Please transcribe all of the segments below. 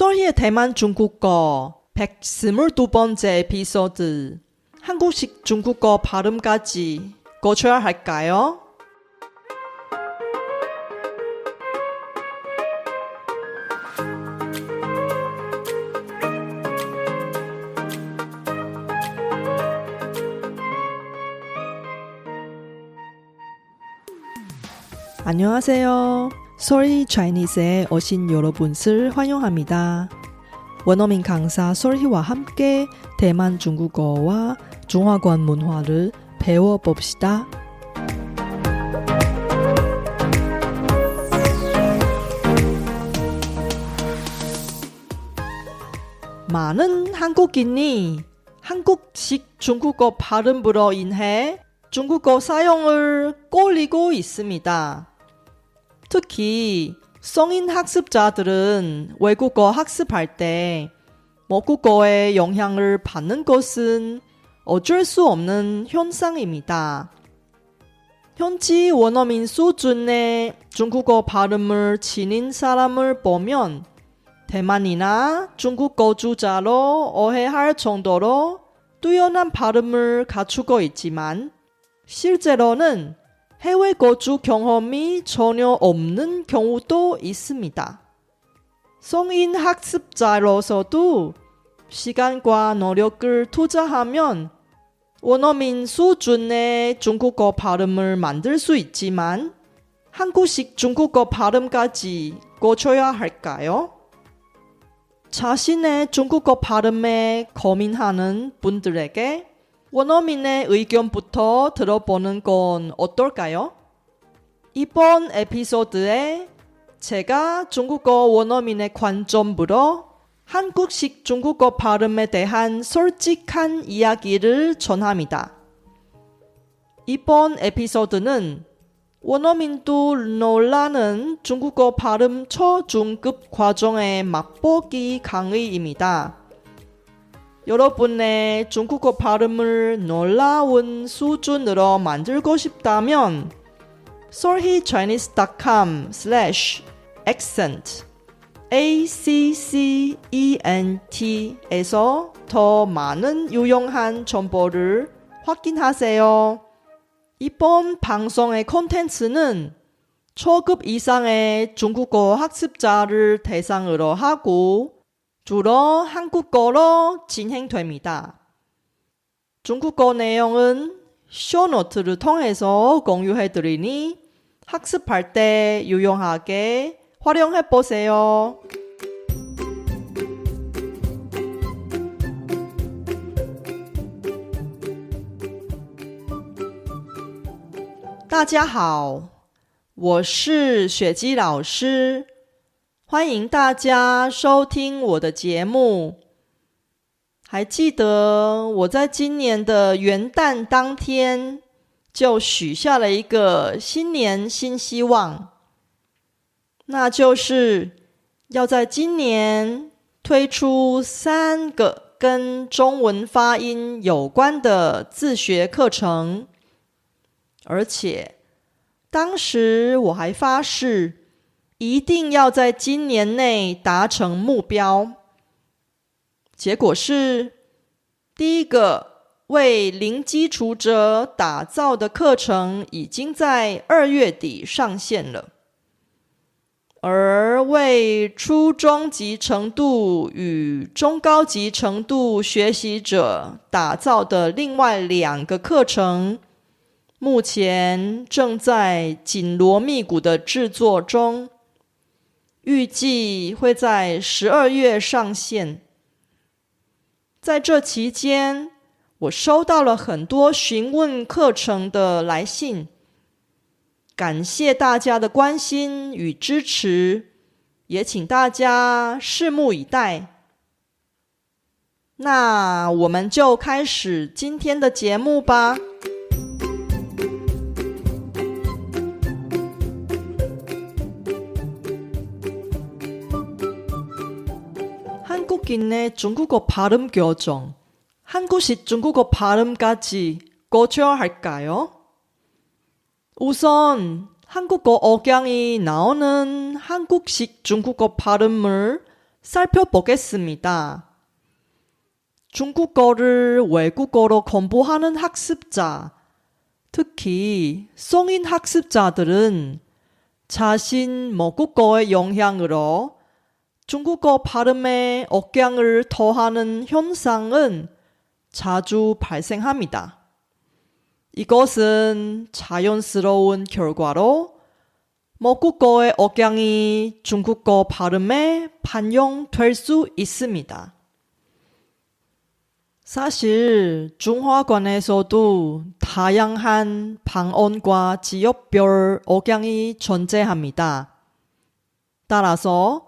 썰희의 대만 중국어 122번째 에피소드 한국식 중국어 발음까지 고쳐야 할까요? 안녕하세요. 썰희 차이니스에 오신 여러분을 환영합니다. 원어민 강사 썰희와 함께 대만 중국어와 중화권 문화를 배워봅시다. 많은 한국인이 한국식 중국어 발음으로 인해 중국어 사용을 꺼리고 있습니다. 특히 성인 학습자들은 외국어 학습할 때 모국어의 영향을 받는 것은 어쩔 수 없는 현상입니다. 현지 원어민 수준의 중국어 발음을 지닌 사람을 보면 대만이나 중국 거주자로 오해할 정도로 뛰어난 발음을 갖추고 있지만 실제로는 해외 거주 경험이 전혀 없는 경우도 있습니다. 성인 학습자로서도 시간과 노력을 투자하면 원어민 수준의 중국어 발음을 만들 수 있지만 한국식 중국어 발음까지 고쳐야 할까요? 자신의 중국어 발음에 고민하는 분들에게 원어민의 의견부터 들어보는 건 어떨까요? 이번 에피소드에 제가 중국어 원어민의 관점으로 한국식 중국어 발음에 대한 솔직한 이야기를 전합니다. 이번 에피소드는 원어민도 놀라는 중국어 발음 초중급 과정의 맛보기 강의입니다. 여러분의 중국어 발음을 놀라운 수준으로 만들고 싶다면 solhichinese.com/accent ACCENT에서 더 많은 유용한 정보를 확인하세요. 이번 방송의 콘텐츠는 초급 이상의 중국어 학습자를 대상으로 하고 주로 한국어로 진행됩니다. 중국어 내용은 쇼노트를 통해서 공유해드리니 학습할 때 유용하게 활용해보세요. 大家好，我是雪姬老师。欢迎大家收听我的节目。还记得我在今年的元旦当天就许下了一个新年新希望，那就是要在今年推出3个跟中文发音有关的自学课程，而且当时我还发誓一定要在今年内达成目标。结果是，第一个为零基础者打造的课程已经在2月底上线了，而为初中级程度与中高级程度学习者打造的另外2个课程，目前正在紧锣密鼓的制作中，预计会在12月上线。在这期间，我收到了很多询问课程的来信，感谢大家的关心与支持，也请大家拭目以待。那我们就开始今天的节目吧。한국인의 중국어 발음 교정, 한국식 중국어 발음까지 고쳐야 할까요? 우선 한국어 억양이 나오는 한국식 중국어 발음을 살펴보겠습니다. 중국어를 외국어로 공부하는 학습자, 특히 성인 학습자들은 자신 모국어의 영향으로 중국어 발음에 억양을 더하는 현상은 자주 발생합니다. 이것은 자연스러운 결과로 모국어의 억양이 중국어 발음에 반영될 수 있습니다. 사실 중화권에서도 다양한 방언과 지역별 억양이 존재합니다. 따라서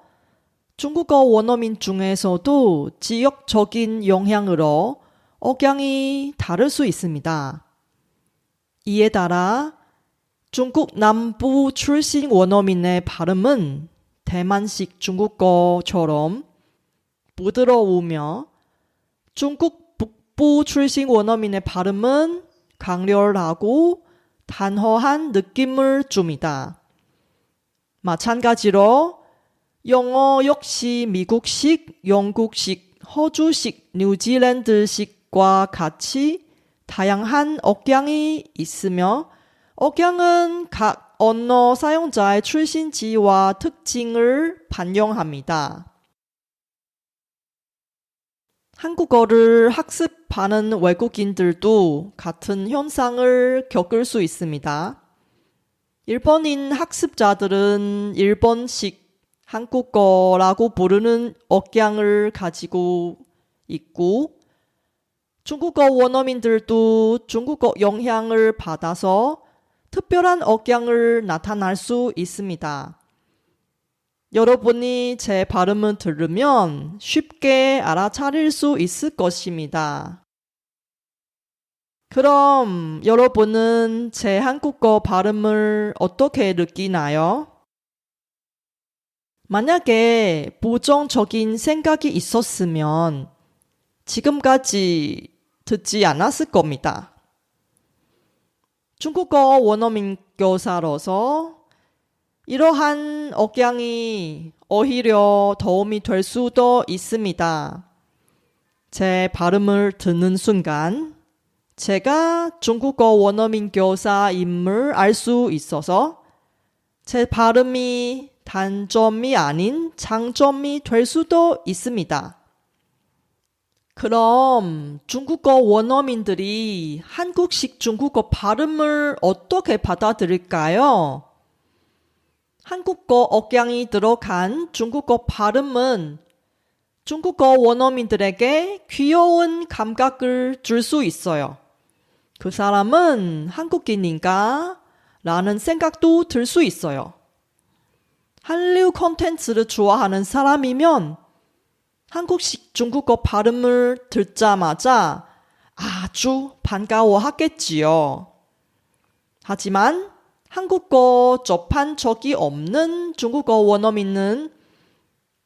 중국어 원어민 중에서도 지역적인 영향으로 억양이 다를 수 있습니다. 이에 따라 중국 남부 출신 원어민의 발음은 대만식 중국어처럼 부드러우며 중국 북부 출신 원어민의 발음은 강렬하고 단호한 느낌을 줍니다. 마찬가지로 영어 역시 미국식, 영국식, 호주식, 뉴질랜드식과 같이 다양한 억양이 있으며 억양은 각 언어 사용자의 출신지와 특징을 반영합니다. 한국어를 학습하는 외국인들도 같은 현상을 겪을 수 있습니다. 일본인 학습자들은 일본식 한국어라고 부르는 억양을 가지고 있고 중국어 원어민들도 중국어 영향을 받아서 특별한 억양을 나타날 수 있습니다. 여러분이 제 발음을 들으면 쉽게 알아차릴 수 있을 것입니다. 그럼 여러분은 제 한국어 발음을 어떻게 느끼나요? 만약에 부정적인 생각이 있었으면 지금까지 듣지 않았을 겁니다. 중국어 원어민 교사로서 이러한 억양이 오히려 도움이 될 수도 있습니다. 제 발음을 듣는 순간 제가 중국어 원어민 교사임을 알 수 있어서 제 발음이 단점이 아닌 장점이 될 수도 있습니다. 그럼 중국어 원어민들이 한국식 중국어 발음을 어떻게 받아들일까요? 한국어 억양이 들어간 중국어 발음은 중국어 원어민들에게 귀여운 감각을 줄 수 있어요. 그 사람은 한국인인가? 라는 생각도 들 수 있어요. 한류 콘텐츠를 좋아하는 사람이면 한국식 중국어 발음을 듣자마자 아주 반가워하겠지요. 하지만 한국어 접한 적이 없는 중국어 원어민은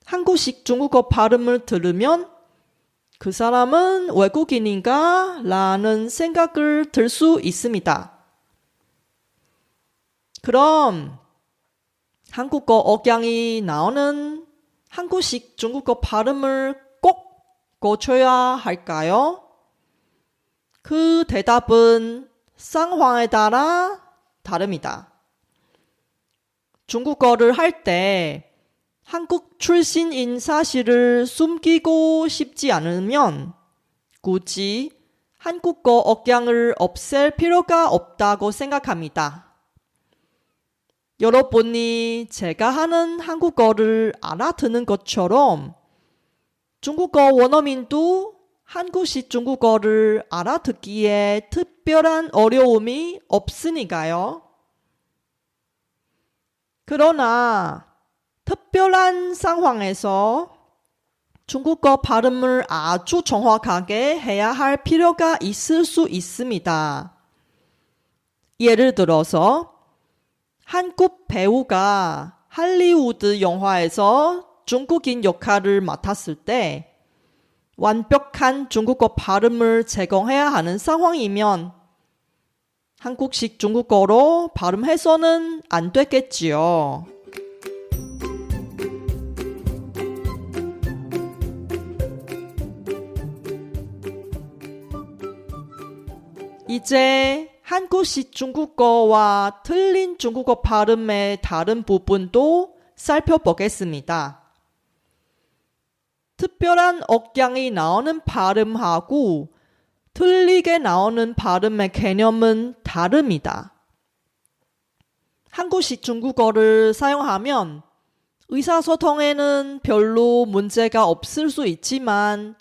한국식 중국어 발음을 들으면 그 사람은 외국인인가? 라는 생각을 들 수 있습니다. 그럼 한국어 억양이 나오는 한국식 중국어 발음을 꼭 고쳐야 할까요? 그 대답은 상황에 따라 다릅니다. 중국어를 할 때 한국 출신인 사실을 숨기고 싶지 않으면 굳이 한국어 억양을 없앨 필요가 없다고 생각합니다. 여러분이 제가 하는 한국어를 알아듣는 것처럼 중국어 원어민도 한국식 중국어를 알아듣기에 특별한 어려움이 없으니까요. 그러나 특별한 상황에서 중국어 발음을 아주 정확하게 해야 할 필요가 있을 수 있습니다. 예를 들어서 한국 배우가 할리우드 영화에서 중국인 역할을 맡았을 때 완벽한 중국어 발음을 제공해야 하는 상황이면 한국식 중국어로 발음해서는 안 되겠지요. 이제 한국식 중국어와 틀린 중국어 발음의 다른 부분도 살펴보겠습니다. 특별한 억양이 나오는 발음하고 틀리게 나오는 발음의 개념은 다릅니다. 한국식 중국어를 사용하면 의사소통에는 별로 문제가 없을 수 있지만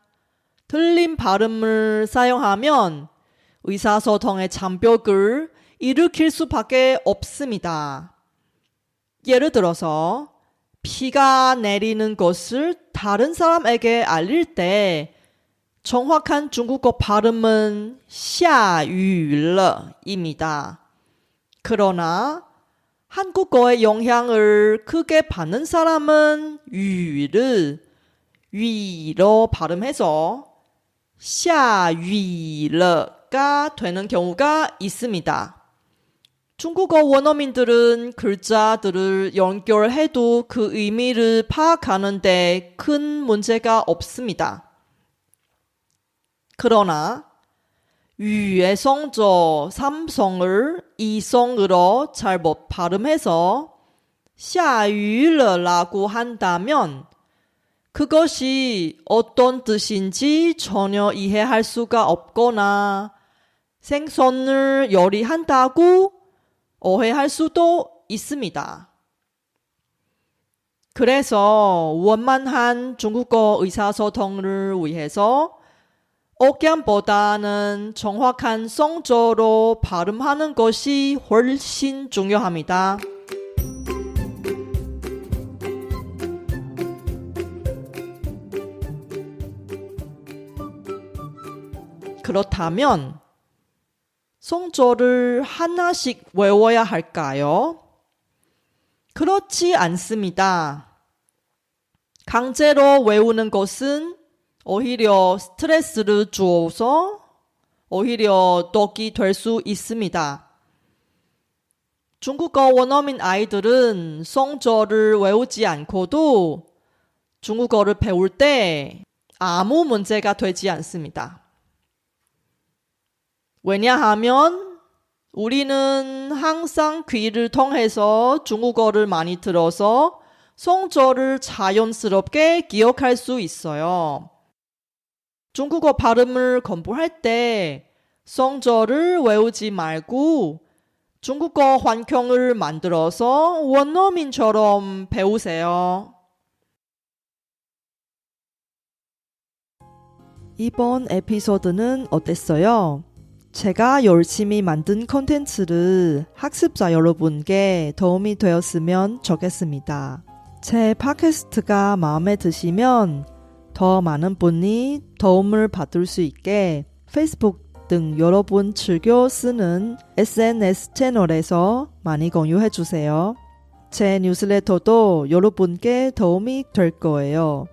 틀린 발음을 사용하면 의사소통의 장벽을 일으킬 수밖에 없습니다. 예를 들어서 비가 내리는 것을 다른 사람에게 알릴 때 정확한 중국어 발음은 下雨了입니다. 그러나 한국어의 영향을 크게 받는 사람은 雨를 雨로 발음해서 下雨了가 되는 경우가 있습니다. 중국어 원어민들은 글자들을 연결해도 그 의미를 파악하는데 큰 문제가 없습니다. 그러나 유의 성조 3성을 2성으로 잘못 발음해서 下雨了라고 한다면 그것이 어떤 뜻인지 전혀 이해할 수가 없거나 생선을 요리한다고 오해할 수도 있습니다. 그래서 원만한 중국어 의사소통을 위해서 억양보다는 정확한 성조로 발음하는 것이 훨씬 중요합니다. 그렇다면 성조를 하나씩 외워야 할까요? 그렇지 않습니다. 강제로 외우는 것은 오히려 스트레스를 주어서 오히려 독이 될 수 있습니다. 중국어 원어민 아이들은 성조를 외우지 않고도 중국어를 배울 때 아무 문제가 되지 않습니다. 왜냐하면 우리는 항상 귀를 통해서 중국어를 많이 들어서 성조를 자연스럽게 기억할 수 있어요. 중국어 발음을 공부할 때 성조를 외우지 말고 중국어 환경을 만들어서 원어민처럼 배우세요. 이번 에피소드는 어땠어요? 제가 열심히 만든 콘텐츠를 학습자 여러분께 도움이 되었으면 좋겠습니다. 제 팟캐스트가 마음에 드시면 더 많은 분이 도움을 받을 수 있게 페이스북 등 여러분 즐겨 쓰는 SNS 채널에서 많이 공유해 주세요. 제 뉴스레터도 여러분께 도움이 될 거예요.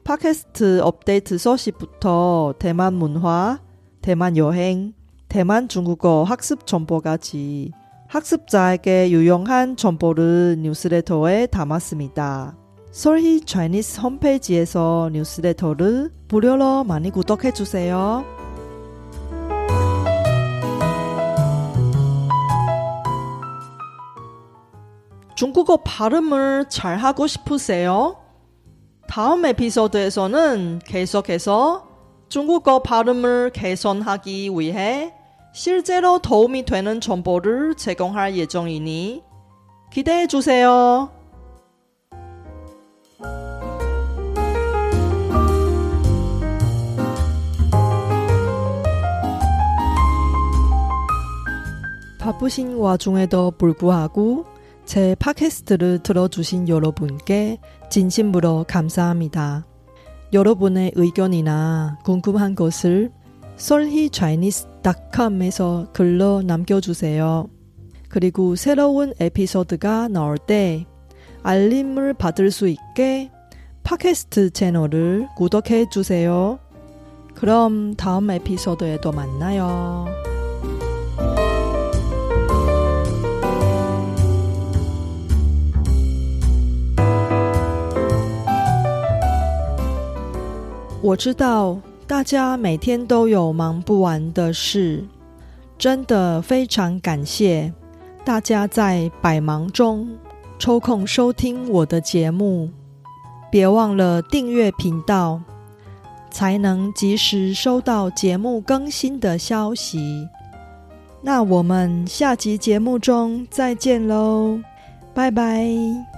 팟캐스트 업데이트 소식부터 대만 문화, 대만 여행, 대만 중국어 학습 정보까지 학습자에게 유용한 정보를 뉴스레터에 담았습니다. 솔희 차이니스 홈페이지에서 뉴스레터를 무료로 많이 구독해주세요. 중국어 발음을 잘하고 싶으세요? 다음 에피소드에서는 계속해서 중국어 발음을 개선하기 위해 실제로 도움이 되는 정보를 제공할 예정이니 기대해 주세요. 바쁘신 와중에도 불구하고 제 팟캐스트를 들어주신 여러분께 진심으로 감사합니다. 여러분의 의견이나 궁금한 것을 solhichinese.com에서 글로 남겨주세요. 그리고 새로운 에피소드가 나올 때 알림을 받을 수 있게 팟캐스트 채널을 구독해 주세요. 그럼 다음 에피소드에도 만나요.我知道大家每天都有忙不完的事，真的非常感谢大家在百忙中抽空收听我的节目，别忘了订阅频道，才能及时收到节目更新的消息。那我们下集节目中再见喽，拜拜。